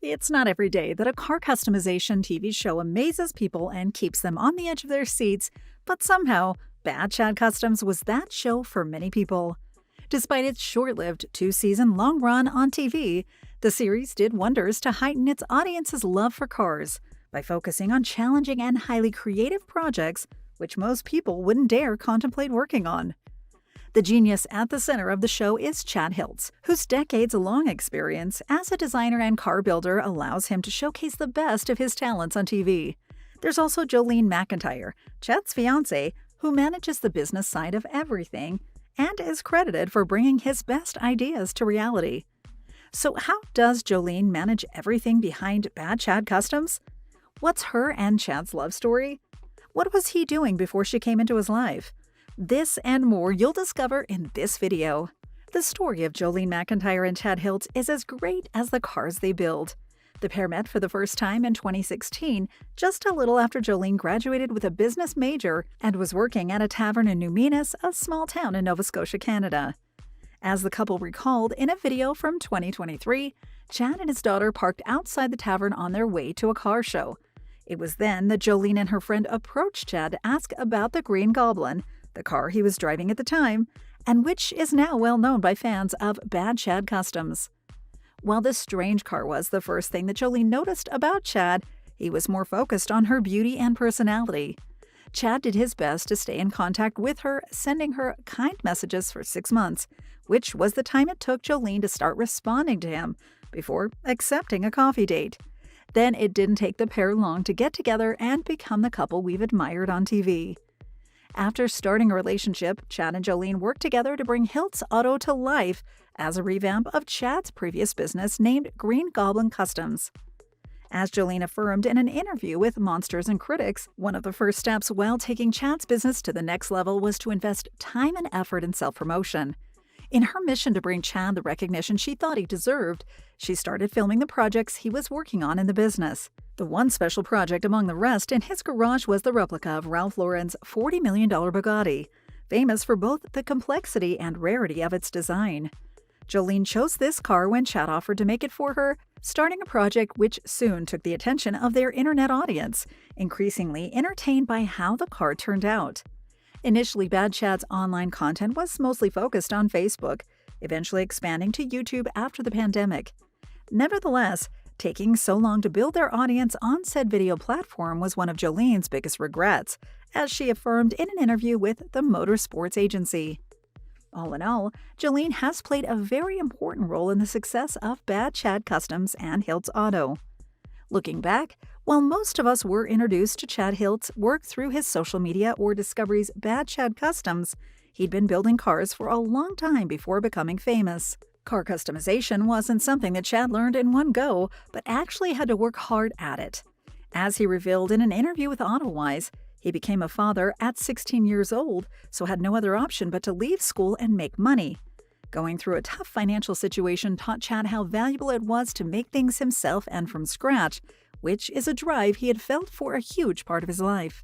It's not every day that a car customization TV show amazes people and keeps them on the edge of their seats, but somehow, Bad Chad Customs was that show for many people. Despite its short-lived 2-season long run on TV, the series did wonders to heighten its audience's love for cars by focusing on challenging and highly creative projects which most people wouldn't dare contemplate working on. The genius at the center of the show is Chad Hiltz, whose decades-long experience as a designer and car builder allows him to showcase the best of his talents on TV. There's also Jolene MacIntyre, Chad's fiancé, who manages the business side of everything and is credited for bringing his best ideas to reality. So how does Jolene manage everything behind Bad Chad Customs? What's her and Chad's love story? What was he doing before she came into his life? This and more you'll discover in this video. The story of Jolene MacIntyre and Chad Hiltz is as great as the cars they build. The pair met for the first time in 2016, just a little after Jolene graduated with a business major and was working at a tavern in New Minas, a small town in Nova Scotia, Canada. As the couple recalled in a video from 2023, Chad and his daughter parked outside the tavern on their way to a car show. It was then that Jolene and her friend approached Chad to ask about the Green Goblin, the car he was driving at the time, and which is now well known by fans of Bad Chad Customs. While this strange car was the first thing that Jolene noticed about Chad, he was more focused on her beauty and personality. Chad did his best to stay in contact with her, sending her kind messages for 6 months, which was the time it took Jolene to start responding to him before accepting a coffee date. Then it didn't take the pair long to get together and become the couple we've admired on TV. After starting a relationship, Chad and Jolene worked together to bring Hiltz Auto to life as a revamp of Chad's previous business named Green Goblin Customs. As Jolene affirmed in an interview with Monsters and Critics, one of the first steps while taking Chad's business to the next level was to invest time and effort in self-promotion. In her mission to bring Chad the recognition she thought he deserved, she started filming the projects he was working on in the business. The one special project among the rest in his garage was the replica of Ralph Lauren's $40 million Bugatti, famous for both the complexity and rarity of its design. Jolene chose this car when Chad offered to make it for her, starting a project which soon took the attention of their internet audience, increasingly entertained by how the car turned out. Initially, Bad Chad's online content was mostly focused on Facebook, eventually expanding to YouTube after the pandemic. Nevertheless, taking so long to build their audience on said video platform was one of Jolene's biggest regrets, as she affirmed in an interview with the Motorsports Agency. All in all, Jolene has played a very important role in the success of Bad Chad Customs and Hiltz Auto. Looking back, while most of us were introduced to Chad Hiltz work through his social media or Discovery's Bad Chad Customs, he'd been building cars for a long time before becoming famous. Car customization wasn't something that Chad learned in one go, but actually had to work hard at it. As he revealed in an interview with AutoWise, he became a father at 16 years old, so had no other option but to leave school and make money. Going through a tough financial situation taught Chad how valuable it was to make things himself and from scratch, which is a drive he had felt for a huge part of his life.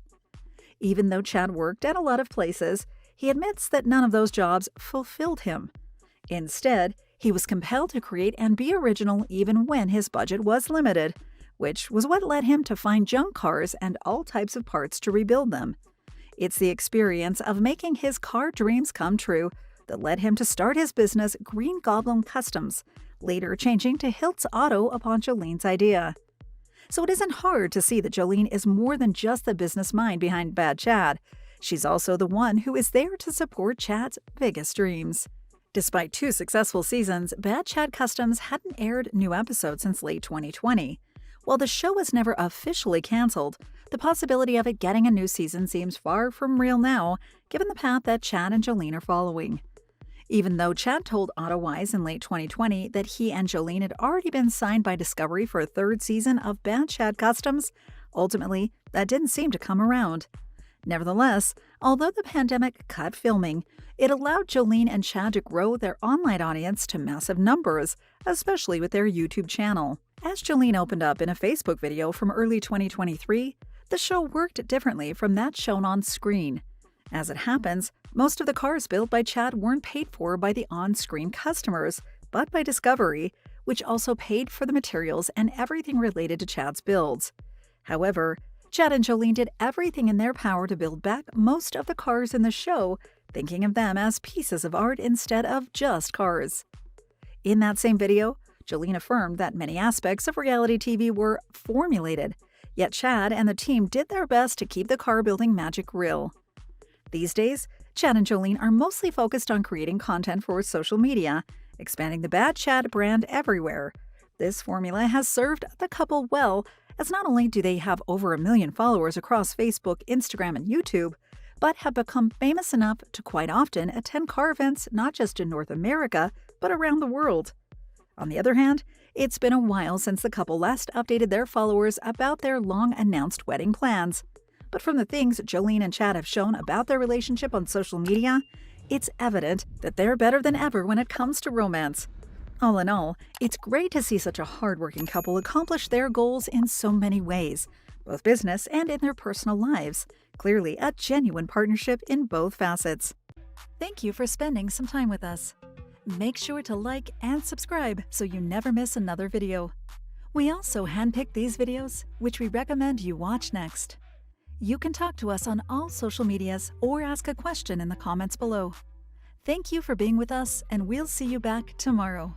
Even though Chad worked at a lot of places, he admits that none of those jobs fulfilled him. Instead, he was compelled to create and be original even when his budget was limited, which was what led him to find junk cars and all types of parts to rebuild them. It's the experience of making his car dreams come true that led him to start his business Green Goblin Customs, later changing to Hiltz Auto upon Jolene's idea. So it isn't hard to see that Jolene is more than just the business mind behind Bad Chad. She's also the one who is there to support Chad's biggest dreams. Despite 2 successful seasons, Bad Chad Customs hadn't aired new episodes since late 2020. While the show was never officially canceled, the possibility of it getting a new season seems far from real now, given the path that Chad and Jolene are following. Even though Chad told AutoWise in late 2020 that he and Jolene had already been signed by Discovery for a 3rd season of Bad Chad Customs, ultimately, that didn't seem to come around. Nevertheless, although the pandemic cut filming, it allowed Jolene and Chad to grow their online audience to massive numbers, especially with their YouTube channel. As Jolene opened up in a Facebook video from early 2023, the show worked differently from that shown on screen. As it happens, most of the cars built by Chad weren't paid for by the on-screen customers, but by Discovery, which also paid for the materials and everything related to Chad's builds. However, Chad and Jolene did everything in their power to build back most of the cars in the show, thinking of them as pieces of art instead of just cars. In that same video, Jolene affirmed that many aspects of reality TV were formulated, yet Chad and the team did their best to keep the car-building magic real. These days, Chad and Jolene are mostly focused on creating content for social media, expanding the Bad Chad brand everywhere. This formula has served the couple well, as not only do they have over 1 million followers across Facebook, Instagram, and YouTube, but have become famous enough to quite often attend car events not just in North America, but around the world. On the other hand, it's been a while since the couple last updated their followers about their long-announced wedding plans. But from the things Jolene and Chad have shown about their relationship on social media, it's evident that they're better than ever when it comes to romance. All in all, it's great to see such a hardworking couple accomplish their goals in so many ways, both business and in their personal lives. Clearly a genuine partnership in both facets. Thank you for spending some time with us. Make sure to like and subscribe so you never miss another video. We also handpick these videos, which we recommend you watch next. You can talk to us on all social medias or ask a question in the comments below. Thank you for being with us, and we'll see you back tomorrow.